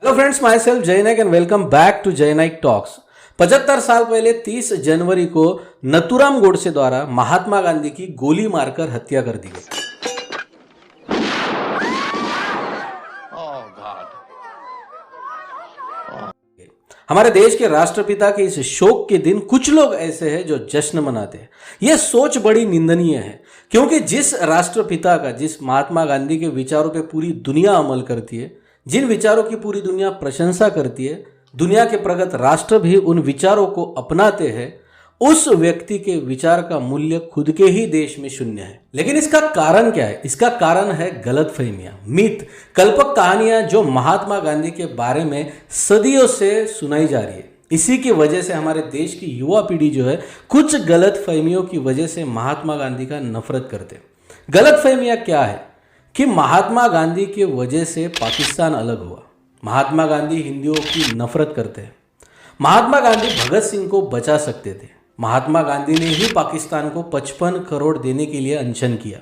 Hello friends, my self जय नायक and welcome back to जय नायक talks. 75 साल पहले 30 जनवरी को नथुराम गोडसे द्वारा महात्मा गांधी की गोली मारकर हत्या कर दी गई। हमारे देश के राष्ट्रपिता के इस शोक के दिन कुछ लोग ऐसे हैं जो जश्न मनाते हैं। यह सोच बड़ी निंदनीय है, क्योंकि जिस राष्ट्रपिता का, जिस महात्मा गांधी के विचारों पे पूरी दुनिया अमल करती है, जिन विचारों की पूरी दुनिया प्रशंसा करती है, दुनिया के प्रगत राष्ट्र भी उन विचारों को अपनाते हैं, उस व्यक्ति के विचार का मूल्य खुद के ही देश में शून्य है। लेकिन इसका कारण क्या है? इसका कारण है गलतफहमियां, मिथ, कल्पक कहानियां जो महात्मा गांधी के बारे में सदियों से सुनाई जा रही है। इसी की वजह से हमारे देश की युवा पीढ़ी जो है कुछ गलतफहमियों की वजह से महात्मा गांधी का नफरत करते हैं। गलतफहमियां क्या है कि महात्मा गांधी की वजह से पाकिस्तान अलग हुआ, महात्मा गांधी हिंदुओं की नफरत करते हैं, महात्मा गांधी भगत सिंह को बचा सकते थे, महात्मा गांधी ने ही पाकिस्तान को 55 करोड़ देने के लिए अनशन किया।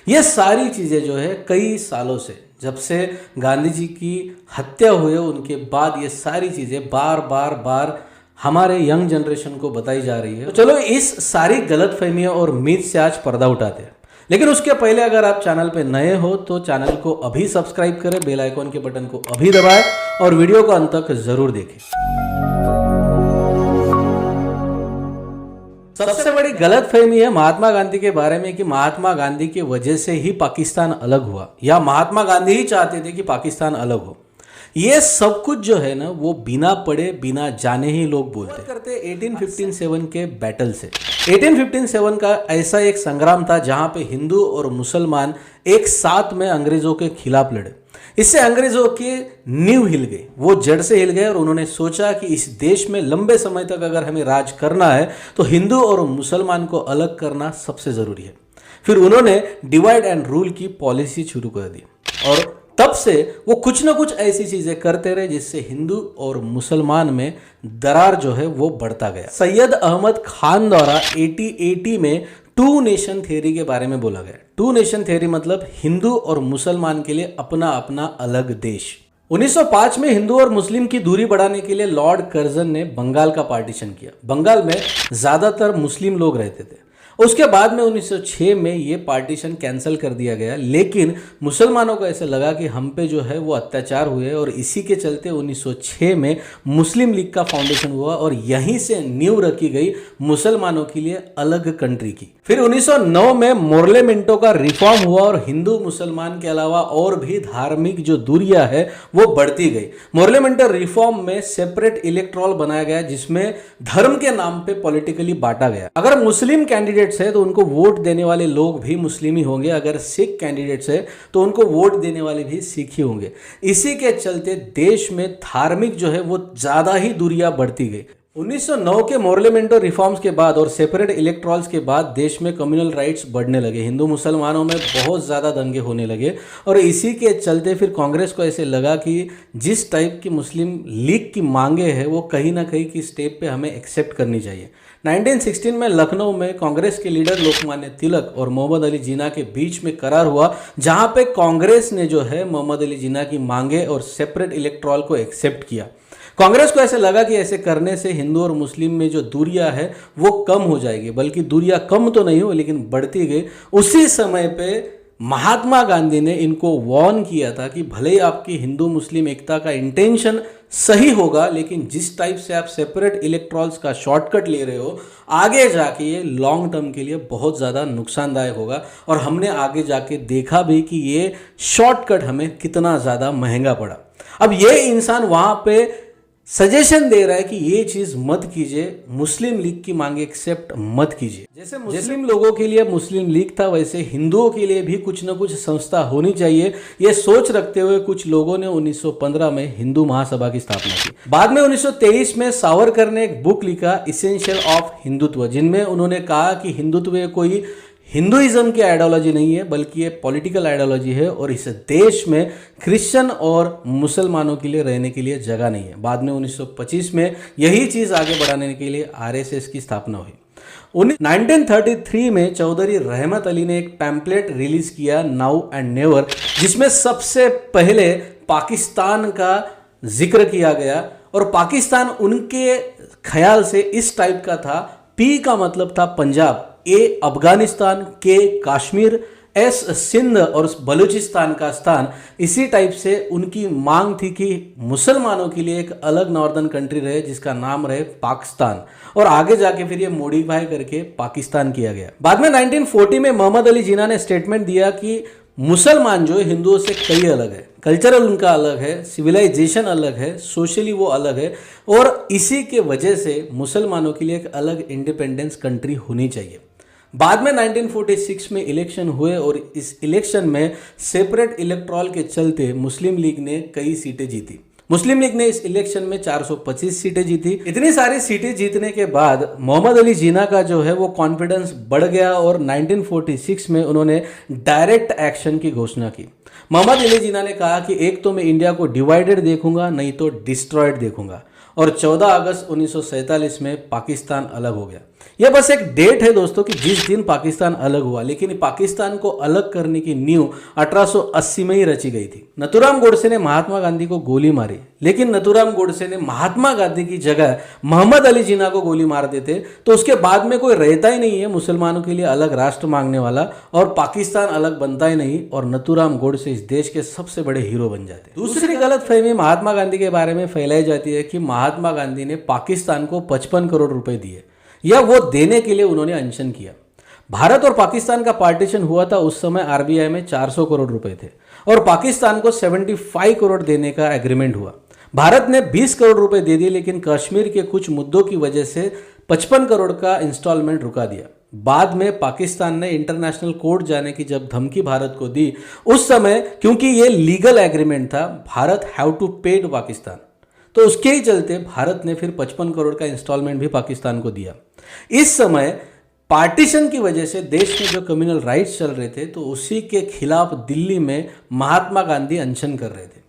ये सारी चीज़ें जो है कई सालों से, जब से गांधी जी की हत्या हुई उनके बाद ये सारी चीज़ें बार हमारे यंग जनरेशन को बताई जा रही है। तो चलो इस सारी गलतफहमियों और मिथ से आज पर्दा उठाते हैं। लेकिन उसके पहले अगर आप चैनल पे नए हो तो चैनल को अभी सब्सक्राइब करें, बेल आइकॉन के बटन को अभी दबाएं और वीडियो को अंत तक जरूर देखें। सबसे बड़ी गलतफहमी है महात्मा गांधी के बारे में कि महात्मा गांधी की वजह से ही पाकिस्तान अलग हुआ, या महात्मा गांधी ही चाहते थे कि पाकिस्तान अलग हो। ये सब कुछ जो है ना, वो बिना पढ़े बिना जाने ही लोग बोलते करते 1857 के बैटल से। 1857 का ऐसा एक संग्राम था जहां पे हिंदू और मुसलमान एक साथ में अंग्रेजों के खिलाफ लड़े। इससे अंग्रेजों के नींव हिल गई, वो जड़ से हिल गए और उन्होंने सोचा कि इस देश में लंबे समय तक अगर हमें राज करना है तो हिंदू और मुसलमान को अलग करना सबसे जरूरी है। फिर उन्होंने डिवाइड एंड रूल की पॉलिसी शुरू कर दी और तब से वो कुछ ना कुछ ऐसी चीजें करते रहे जिससे हिंदू और मुसलमान में दरार जो है वो बढ़ता गया। सैयद अहमद खान द्वारा 1880 में टू नेशन थ्योरी के बारे में बोला गया। टू नेशन थ्योरी मतलब हिंदू और मुसलमान के लिए अपना अपना अलग देश। 1905 में हिंदू और मुस्लिम की दूरी बढ़ाने के लिए लॉर्ड कर्जन ने बंगाल का पार्टीशन किया। बंगाल में ज्यादातर मुस्लिम लोग रहते थे। उसके बाद में 1906 में ये पार्टीशन कैंसिल कर दिया गया, लेकिन मुसलमानों को ऐसे लगा कि हम पे जो है वो अत्याचार हुए और इसी के चलते 1906 में मुस्लिम लीग का फाउंडेशन हुआ और यहीं से नींव रखी गई मुसलमानों के लिए अलग कंट्री की। फिर 1909 में मोर्लेमेंटो का रिफॉर्म हुआ और हिंदू मुसलमान के अलावा और भी धार्मिक जो दूरियां है वो बढ़ती गई। मोर्लेमेंटो रिफॉर्म में सेपरेट इलेक्टोरल बनाया गया जिसमें धर्म के नाम पे पॉलिटिकली बांटा गया। अगर मुस्लिम कैंडिडेट्स है तो उनको वोट देने वाले लोग भी मुस्लिम ही होंगे, अगर सिख कैंडिडेट्स है तो उनको वोट देने वाले भी सिख ही होंगे। इसी के चलते देश में धार्मिक जो है वो ज्यादा ही दूरियां बढ़ती गई। 1909 के मोर्लेमेंटो रिफॉर्म्स के बाद और सेपरेट इलेक्टोरल्स के बाद देश में कम्युनल राइट्स बढ़ने लगे, हिंदू मुसलमानों में बहुत ज़्यादा दंगे होने लगे और इसी के चलते फिर कांग्रेस को ऐसे लगा कि जिस टाइप की मुस्लिम लीग की मांगे हैं वो कहीं ना कहीं की स्टेप पे हमें एक्सेप्ट करनी चाहिए। 1916 में लखनऊ में कांग्रेस के लीडर लोकमान्य तिलक और मोहम्मद अली जिन्ना के बीच में करार हुआ, जहां पे कांग्रेस ने जो है मोहम्मद अली जिन्ना की मांगे और सेपरेट इलेक्टोरल को एक्सेप्ट किया। कांग्रेस को ऐसे लगा कि ऐसे करने से हिंदू और मुस्लिम में जो दूरियां है वो कम हो जाएगी, बल्कि दूरियां कम तो नहीं हो लेकिन बढ़ती गई। उसी समय पे महात्मा गांधी ने इनको वार्न किया था कि भले ही आपकी हिंदू मुस्लिम एकता का इंटेंशन सही होगा, लेकिन जिस टाइप से आप सेपरेट इलेक्टोरल्स का शॉर्टकट ले रहे हो आगे जाके ये लॉन्ग टर्म के लिए बहुत ज़्यादा नुकसानदायक होगा। और हमने आगे जाके देखा भी कि ये शॉर्टकट हमें कितना ज़्यादा महंगा पड़ा। अब ये इंसान वहाँ पे सजेशन दे रहा है कि ये चीज मत कीजिए, मुस्लिम लीग की मांगे एक्सेप्ट मत कीजिए। जैसे मुस्लिम लोगों के लिए मुस्लिम लीग था, वैसे हिंदुओं के लिए भी कुछ ना कुछ संस्था होनी चाहिए। ये सोच रखते हुए कुछ लोगों ने 1915 में हिंदू महासभा की स्थापना की। बाद में 1923 में सावरकर ने एक बुक लिखा, इसेंशियल ऑफ हिंदुत्व, जिनमें उन्होंने कहा कि हिंदुत्व कोई हिंदुइज्म की आइडियोलॉजी नहीं है बल्कि ये पॉलिटिकल आइडियोलॉजी है और इस देश में क्रिश्चियन और मुसलमानों के लिए रहने के लिए जगह नहीं है। बाद में 1925 में यही चीज़ आगे बढ़ाने के लिए आरएसएस की स्थापना हुई। 1933 में चौधरी रहमत अली ने एक पैम्पलेट रिलीज किया, नाउ एंड नेवर, जिसमें सबसे पहले पाकिस्तान का जिक्र किया गया और पाकिस्तान उनके ख्याल से इस टाइप का था। पी का मतलब था पंजाब, ए अफगानिस्तान, के कश्मीर, एस सिंध और बलूचिस्तान का स्थान। इसी टाइप से उनकी मांग थी कि मुसलमानों के लिए एक अलग नॉर्दर्न कंट्री रहे जिसका नाम रहे पाकिस्तान, और आगे जाके फिर ये मॉडिफाई करके पाकिस्तान किया गया। बाद में 1940 में मोहम्मद अली जिन्ना ने स्टेटमेंट दिया कि मुसलमान जो हिंदुओं से कई अलग है, कल्चरल उनका अलग है, सिविलाइजेशन अलग है, सोशली वो अलग है, और इसी के वजह से मुसलमानों के लिए एक अलग इंडिपेंडेंस कंट्री होनी चाहिए। बाद में 1946 में इलेक्शन हुए और इस इलेक्शन में सेपरेट इलेक्ट्रॉल के चलते मुस्लिम लीग ने कई सीटें जीती। मुस्लिम लीग ने इस इलेक्शन में 425 सीटें जीती। इतनी सारी सीटें जीतने के बाद मोहम्मद अली जिन्ना का जो है वो कॉन्फिडेंस बढ़ गया और 1946 में उन्होंने डायरेक्ट एक्शन की घोषणा की। मोहम्मद अली जिन्ना ने कहा कि एक तो मैं इंडिया को डिवाइडेड देखूंगा, नहीं तो डिस्ट्रॉयड देखूंगा, और 14 अगस्त 1947 में पाकिस्तान अलग हो गया। यह बस एक डेट है दोस्तों कि जिस दिन पाकिस्तान अलग हुआ, लेकिन पाकिस्तान को अलग करने की नींव 1880 में ही रची गई थी। नथुराम गोडसे ने महात्मा गांधी को गोली मारी, लेकिन नथुराम गोडसे ने महात्मा गांधी की जगह मोहम्मद अली जिन्ना को गोली मार देते तो उसके बाद में कोई रहता ही नहीं है मुसलमानों के लिए अलग राष्ट्र मांगने वाला, और पाकिस्तान अलग बनता ही नहीं, और नथुराम गोडसे इस देश के सबसे बड़े हीरो बन जाते। दूसरी गलतफहमी महात्मा गांधी के बारे में फैलाई जाती है कि महात्मा गांधी ने पाकिस्तान को 55 करोड़ रुपए दिए या वो देने के लिए उन्होंने अनशन किया। भारत और पाकिस्तान का पार्टीशन हुआ था, उस समय आरबीआई में 400 करोड़ रुपए थे और पाकिस्तान को 75 करोड़ देने का एग्रीमेंट हुआ। भारत ने 20 करोड़ रुपए दे दिए, लेकिन कश्मीर के कुछ मुद्दों की वजह से 55 करोड़ का इंस्टॉलमेंट रुका दिया। बाद में पाकिस्तान ने इंटरनेशनल कोर्ट जाने की जब धमकी भारत को दी, उस समय क्योंकि ये लीगल एग्रीमेंट था, भारत हैव टू पे टू पाकिस्तान, तो उसके ही चलते भारत ने फिर 55 करोड़ का इंस्टॉलमेंट भी पाकिस्तान को दिया। इस समय पार्टीशन की वजह से देश में जो कम्युनल राइट्स चल रहे थे, तो उसी के खिलाफ दिल्ली में महात्मा गांधी अनशन कर रहे थे।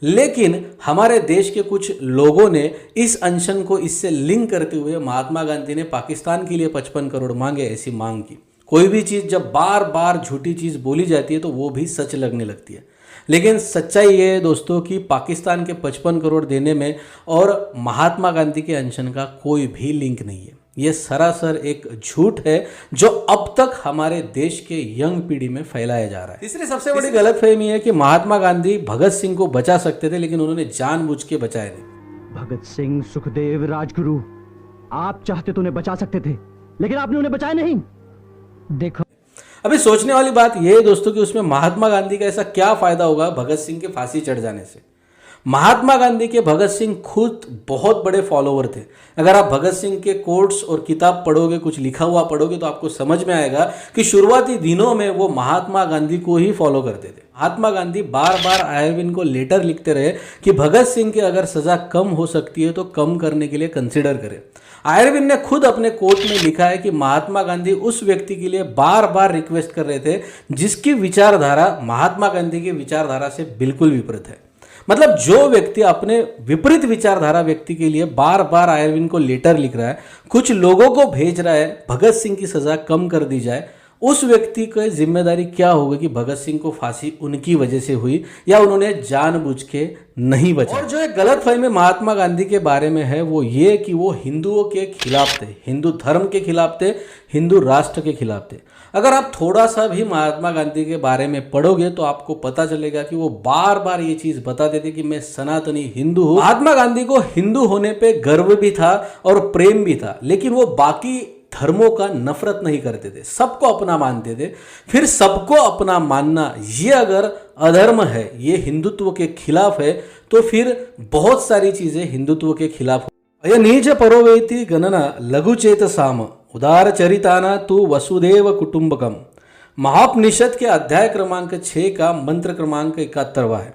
लेकिन हमारे देश के कुछ लोगों ने इस अनशन को इससे लिंक करते हुए महात्मा गांधी ने पाकिस्तान के लिए 55 करोड़ मांगे, ऐसी मांग की। कोई भी चीज़ जब बार बार झूठी चीज़ बोली जाती है तो वो भी सच लगने लगती है। लेकिन सच्चाई ये है दोस्तों कि पाकिस्तान के 55 करोड़ देने में और महात्मा गांधी के अनशन का कोई भी लिंक नहीं है। ये सरासर एक झूठ है जो अब तक हमारे देश के यंग पीढ़ी में फैलाया जा रहा है। तीसरी सबसे बड़ी गलतफहमी है कि महात्मा गांधी भगत सिंह को बचा सकते थे, लेकिन उन्होंने जानबूझ के बचाया नहीं। भगत सिंह, सुखदेव, राजगुरु, आप चाहते तो उन्हें बचा सकते थे, लेकिन आपने उन्हें बचाया नहीं। देखो, अभी सोचने वाली बात यह है दोस्तों कि उसमें महात्मा गांधी का ऐसा क्या फायदा होगा भगत सिंह के फांसी चढ़ जाने से। महात्मा गांधी के भगत सिंह खुद बहुत बड़े फॉलोवर थे। अगर आप भगत सिंह के कोट्स और किताब पढ़ोगे, कुछ लिखा हुआ पढ़ोगे, तो आपको समझ में आएगा कि शुरुआती दिनों में वो महात्मा गांधी को ही फॉलो करते थे। महात्मा गांधी बार बार आयरविन को लेटर लिखते रहे कि भगत सिंह की अगर सजा कम हो सकती है तो कम करने के लिए कंसिडर करें। आयरविन ने खुद अपने कोट में लिखा है कि महात्मा गांधी उस व्यक्ति के लिए बार बार रिक्वेस्ट कर रहे थे जिसकी विचारधारा महात्मा गांधी की विचारधारा से बिल्कुल विपरीत है। मतलब जो व्यक्ति अपने विपरीत विचारधारा व्यक्ति के लिए बार बार आयरविन को लेटर लिख रहा है, कुछ लोगों को भेज रहा है भगत सिंह की सजा कम कर दी जाए, उस व्यक्ति की जिम्मेदारी क्या होगी कि भगत सिंह को फांसी उनकी वजह से हुई या उन्होंने जानबूझ के नहीं बचाया। और जो एक गलतफहमी महात्मा गांधी के बारे में है वो ये कि वो हिंदुओं के खिलाफ थे, हिंदू धर्म के खिलाफ थे, हिंदू राष्ट्र के खिलाफ थे। अगर आप थोड़ा सा भी महात्मा गांधी के बारे में पढ़ोगे तो आपको पता चलेगा कि वो बार बार ये चीज बताते थे कि मैं सनातनी हिंदू हूँ। महात्मा गांधी को हिंदू होने पे गर्व भी था और प्रेम भी था, लेकिन वो बाकी धर्मों का नफरत नहीं करते थे, सबको अपना मानते थे। फिर सबको अपना मानना ये अगर अधर्म है, ये हिंदुत्व के खिलाफ है, तो फिर बहुत सारी चीजें हिंदुत्व के खिलाफ। अय नीच परोवेति गणना लघुचेत साम उदार चरिताना तू वसुदेव कुटुंबकम। महापनिषद के अध्याय क्रमांक 6 का मंत्र क्रमांक 71वां है।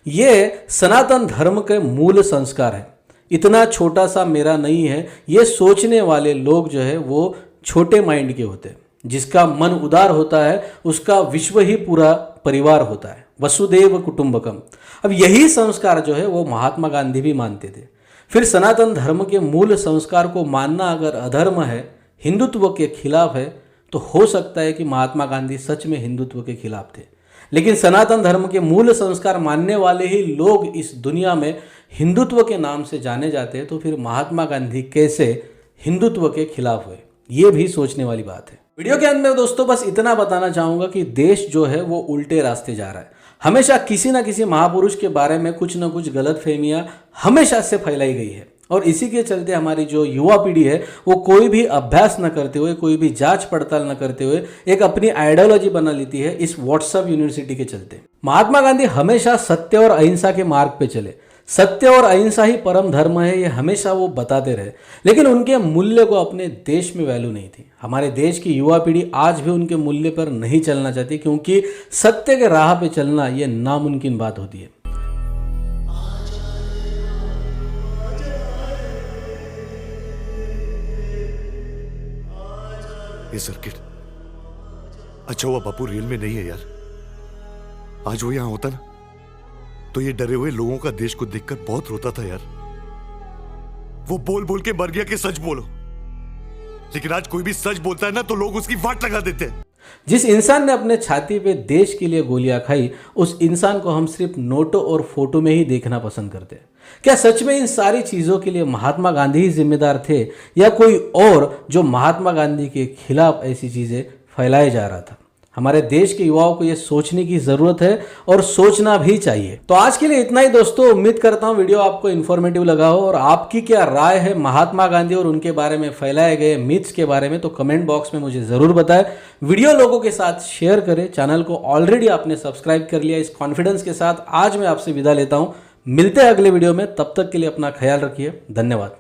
ये सनातन धर्म के मूल संस्कार है। इतना छोटा सा मेरा नहीं है, ये सोचने वाले लोग जो है वो छोटे माइंड के होते हैं। जिसका मन उदार होता है उसका विश्व ही पूरा परिवार होता है। वसुदेव कुटुंबकम। अब यही संस्कार जो है वो महात्मा गांधी भी मानते थे। फिर सनातन धर्म के मूल संस्कार को मानना अगर अधर्म है, हिंदुत्व के खिलाफ है, तो हो सकता है कि महात्मा गांधी सच में हिंदुत्व के खिलाफ थे। लेकिन सनातन धर्म के मूल संस्कार मानने वाले ही लोग इस दुनिया में हिंदुत्व के नाम से जाने जाते हैं, तो फिर महात्मा गांधी कैसे हिंदुत्व के खिलाफ हुए, ये भी सोचने वाली बात है। वीडियो के अंत में दोस्तों बस इतना बताना चाहूंगा कि देश जो है वो उल्टे रास्ते जा रहा है। हमेशा किसी ना किसी महापुरुष के बारे में कुछ ना कुछ गलतफहमियां हमेशा से फैलाई गई है, और इसी के चलते हमारी जो युवा पीढ़ी है वो कोई भी अभ्यास न करते हुए, कोई भी जांच पड़ताल न करते हुए एक अपनी आइडियोलॉजी बना लेती है इस व्हाट्सएप यूनिवर्सिटी के चलते। महात्मा गांधी हमेशा सत्य और अहिंसा के मार्ग पे चले। सत्य और अहिंसा ही परम धर्म है, ये हमेशा वो बताते रहे, लेकिन उनके मूल्य को अपने देश में वैल्यू नहीं थी। हमारे देश की युवा पीढ़ी आज भी उनके मूल्य पर नहीं चलना चाहती, क्योंकि सत्य के राह पे चलना ये नामुमकिन बात होती है। ये सर्किट अच्छा हुआ बापू रियल में नहीं है यार। आज वो यहां होता ना तो ये डरे हुए लोगों का देश को देखकर बहुत रोता था यार। वो बोल बोल के मर गया कि सच बोलो, लेकिन आज कोई भी सच बोलता है ना तो लोग उसकी वाट लगा देते हैं। जिस इंसान ने अपने छाती पे देश के लिए गोलियां खाई, उस इंसान को हम सिर्फ नोटों और फोटो में ही देखना पसंद करते हैं। क्या सच में इन सारी चीजों के लिए महात्मा गांधी ही जिम्मेदार थे, या कोई और जो महात्मा गांधी के खिलाफ ऐसी चीजें फैलाए जा रहा था? हमारे देश के युवाओं को यह सोचने की जरूरत है, और सोचना भी चाहिए। तो आज के लिए इतना ही दोस्तों। उम्मीद करता हूं वीडियो आपको इन्फॉर्मेटिव लगा हो, और आपकी क्या राय है महात्मा गांधी और उनके बारे में फैलाए गए मिथ्स के बारे में, तो कमेंट बॉक्स में मुझे जरूर बताएं। वीडियो लोगों के साथ शेयर करें। चैनल को ऑलरेडी आपने सब्सक्राइब कर लिया। इस कॉन्फिडेंस के साथ आज मैं आपसे विदा लेता हूं। मिलते हैं अगले वीडियो में, तब तक के लिए अपना ख्याल रखिए। धन्यवाद।